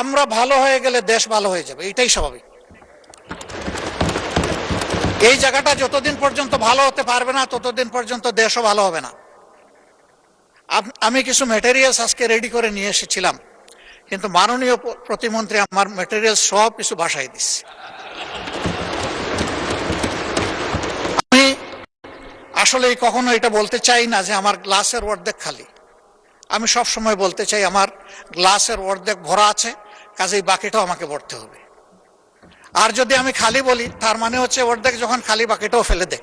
আমরা ভালো হয়ে গেলে দেশ ভালো হয়ে যাবে, এটাই স্বাভাবিক। এই জায়গাটা যতদিন পর্যন্ত ভালো হতে পারবে না ততদিন পর্যন্ত দেশও ভালো হবে না। আমি কিছু ম্যাটেরিয়ালস আজকে রেডি করে নিয়ে এসেছিলাম, কিন্তু মাননীয় প্রতিমন্ত্রী আমার ম্যাটেরিয়ালস সব কিছু বাসায় দিচ্ছে। আমি আসলে কখনো এটা বলতে চাই না যে আমার গ্লাসের অর্ধেক খালি। আমি সব সময় বলতে চাই আমার গ্লাসের অর্ধেক ভরা আছে, কাজেই বাকিটাও আমাকে ভরতে হবে। আর যদি আমি খালি বলি তার মানে হচ্ছে অর্ধেক যখন খালি বাকিটাও ফেলে দে।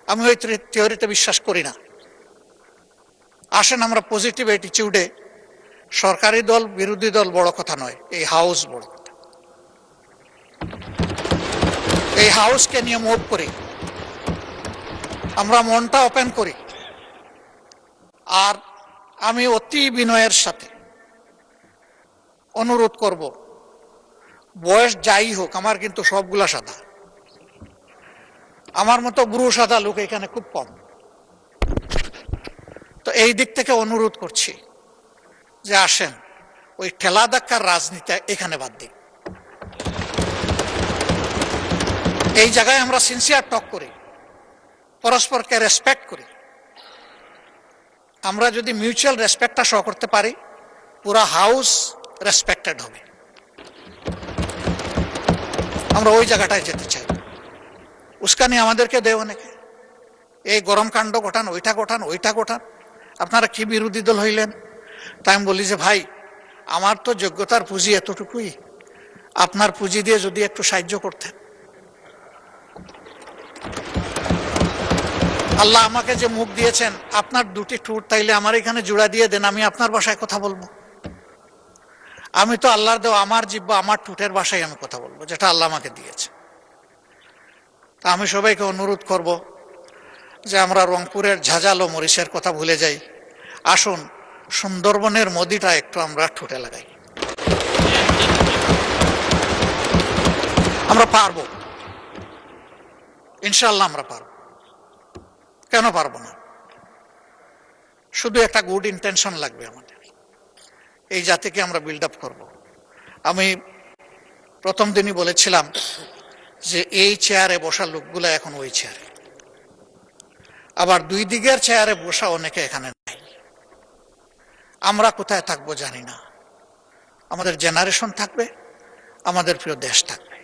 আমি ওই থিওরিতে বিশ্বাস করি না। আসেন আমরা পজিটিভ অ্যাটিটিউডে, সরকারি দল বিরোধী দল বড় কথা নয়, এই হাউস বড় কথা। এই হাউসকে নিয়ে মুভ করি, আমরা মনটা ওপেন করি। আর আমি অতি বিনয়ের সাথে অনুরোধ করব, বয়স যাই হোক আমার কিন্তু সবগুলা সাদা, আমার মতো বুড়ো সাদা লোক এখানে খুব কম। তো এই দিক থেকে অনুরোধ করছি যে আসেন ওই ঠেলা ধাক্কার রাজনীতি এখানে বাদ দিই। এই জায়গায় আমরা সিনসিয়ার টক করি, পরস্পরকে রেসপেক্ট করি। আমরা যদি মিউচুয়াল রেসপেক্টটা শো করতে পারি, পুরা হাউস রেসপেক্টেড হবে। আমরা ওই জায়গাটায় যেতে চাই। উস্কানি আমাদেরকে দেয় অনেকে, এই গরম কাণ্ড ঘটান, ওইটা ঘটান, ওইটা ঘটান, আপনারা কি বিরোধী দল হইলেন? তাই আমি বলি যে ভাই, আমার তো যোগ্যতার পুঁজি এতটুকুই, আপনার পুঁজি দিয়ে যদি একটু সাহায্য করতেন। আল্লাহ আমাকে যে মুখ দিয়েছেন, আপনার দুটি ঠোঁট, তাইলে আমার এখানে জোড়া দিয়ে দেন, আমি আপনার ভাষায় কথা বলবো। আমি তো আল্লাহর দেওয়া আমার জিহ্বা, আমার ঠোঁটের ভাষায় আমি কথা বলবো, যেটা আল্লাহ আমাকে দিয়েছে। তা আমি সবাইকে অনুরোধ করব যে আমরা রংপুরের ঝাঁঝালো মরিচের কথা ভুলে যাই, আসুন সুন্দরবনের মোদিটা একটু আমরা ঠোঁটে লাগাই। আমরা পারবো, ইনশাআল্লাহ আমরা পারবো। কেন পারবো না? শুধু একটা গুড ইন্টেনশন লাগবে আমাদের, এই জাতিকে আমরা বিল্ড আপ করবো। আমি প্রথম দিনই বলেছিলাম যে এই চেয়ারে বসা লোকগুলো এখন ওই চেয়ারে, আবার দুই দিকের চেয়ারে বসা অনেকে এখানে নাই। আমরা কোথায় থাকবো জানি না, আমাদের জেনারেশন থাকবে, আমাদের প্রিয় দেশ থাকবে।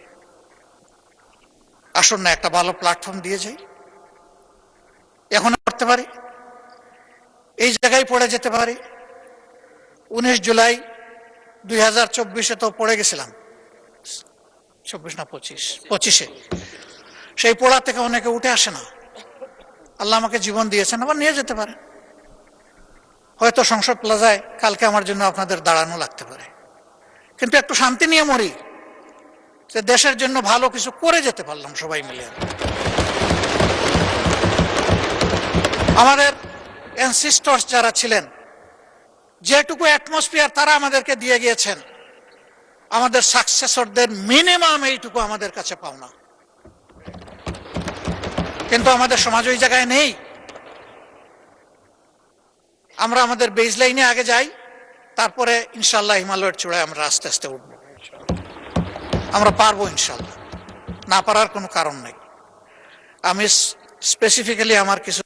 আসুন না একটা ভালো প্ল্যাটফর্ম দিয়ে যাই। এখন করতে পারি, এই জায়গায় পড়ে যেতে পারি। 19 জুলাই 2024 তো পড়ে গেছিলাম, 24 না 25-এ। সেই পড়া থেকে অনেকে উঠে আসে না। আল্লাহ আমাকে জীবন দিয়েছেন, আবার নিয়ে যেতে পারে। হয়তো সংসদ প্লাজায় কালকে আমার জন্য আপনাদের দাঁড়ানো লাগতে পারে, কিন্তু একটু শান্তি নিয়ে মরি, যে দেশের জন্য ভালো কিছু করে যেতে পারলাম সবাই মিলে। আমাদের অ্যানসিস্টরস যারা ছিলেন, যেটুকু অ্যাটমসফিয়ার তারা আমাদেরকে দিয়ে গিয়েছেন, আমাদের সাকসেসরদের মিনিমাম এইটুকু আমাদের কাছে পাওনা। কিন্তু আমাদের সমাজ ওই জায়গায় নেই। আমরা আমাদের বেজ লাইনে আগে যাই, তারপরে ইনশাল্লাহ হিমালয়ের চূড়ায় আমরা আস্তে আস্তে উঠবো। আমরা পারবো ইনশাল্লাহ, না পারার কোনো কারণ নেই। আমি স্পেসিফিক্যালি আমার কিছু।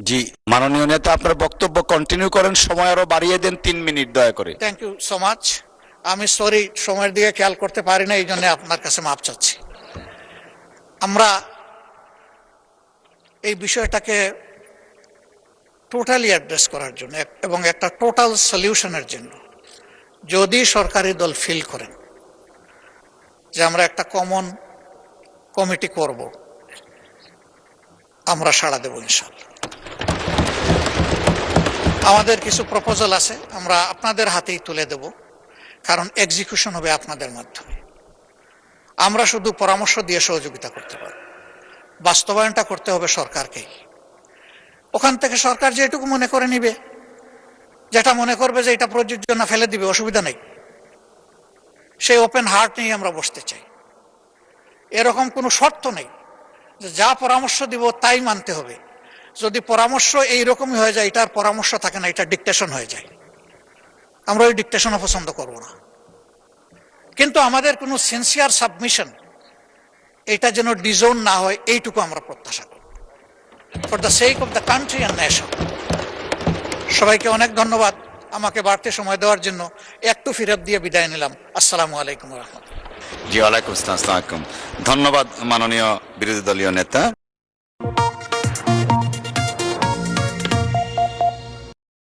জি মাননীয় নেতা, আপনার বক্তব্য কন্টিনিউ করেন, সময় আরো বাড়িয়ে দেন 3 মিনিট দয়া করে। Thank you so much. আমি সরি, সময়ের দিকে খেয়াল করতে পারি না, এই জন্য আপনার কাছে মাপ চাচ্ছি। আমরা এই বিষয়টাকে টোটালি অ্যাড্রেস করার জন্য এবং একটা টোটাল সলিউশনের জন্য যদি সরকারি দল ফিল করেন যে আমরা একটা কমন কমিটি করব, আমরা সাড়া দেব ইনশাআল্লাহ। আমাদের কিছু প্রপোজাল আছে, আমরা আপনাদের হাতেই তুলে দেব, কারণ এক্সিকিউশন হবে আপনাদের মাধ্যমে। আমরা শুধু পরামর্শ দিয়ে সহযোগিতা করতে পারব, বাস্তবায়নটা করতে হবে সরকারকেই। ওখান থেকে সরকার যেটুকু মনে করে নিবে, যেটা মনে করবে যে এটা প্রযোজ্য না, ফেলে দিবে, অসুবিধা নেই। সেই ওপেন হার্ট নিয়ে আমরা বসতে চাই। এরকম কোনো শর্ত নেই যে যা পরামর্শ দিব তাই মানতে হবে। যদি পরামর্শ এইরকমই হয়ে যায়, এটার পরামর্শ থাকে না, এটা ডিকটেশন হয়ে যায়। আমরা ওই ডিকটেশনও পছন্দ করব না। কিন্তু আমাদের কোনো সিনসিয়ার সাবমিশন এটা যেন ডিজোন না হয়, এইটুকু আমরা প্রত্যাশা করি, for the sake of the country and nation. সবাইকে অনেক ধন্যবাদ আমাকে বাড়তি সময় দেওয়ার জন্য। একটু ফিরত দিয়ে বিদায় নিলাম। আসসালামু আলাইকুম রহমতুল্লাহ। জি ওয়ালাইকুম আসসালাম। ধন্যবাদ মাননীয় বিরোধী দলীয় নেতা।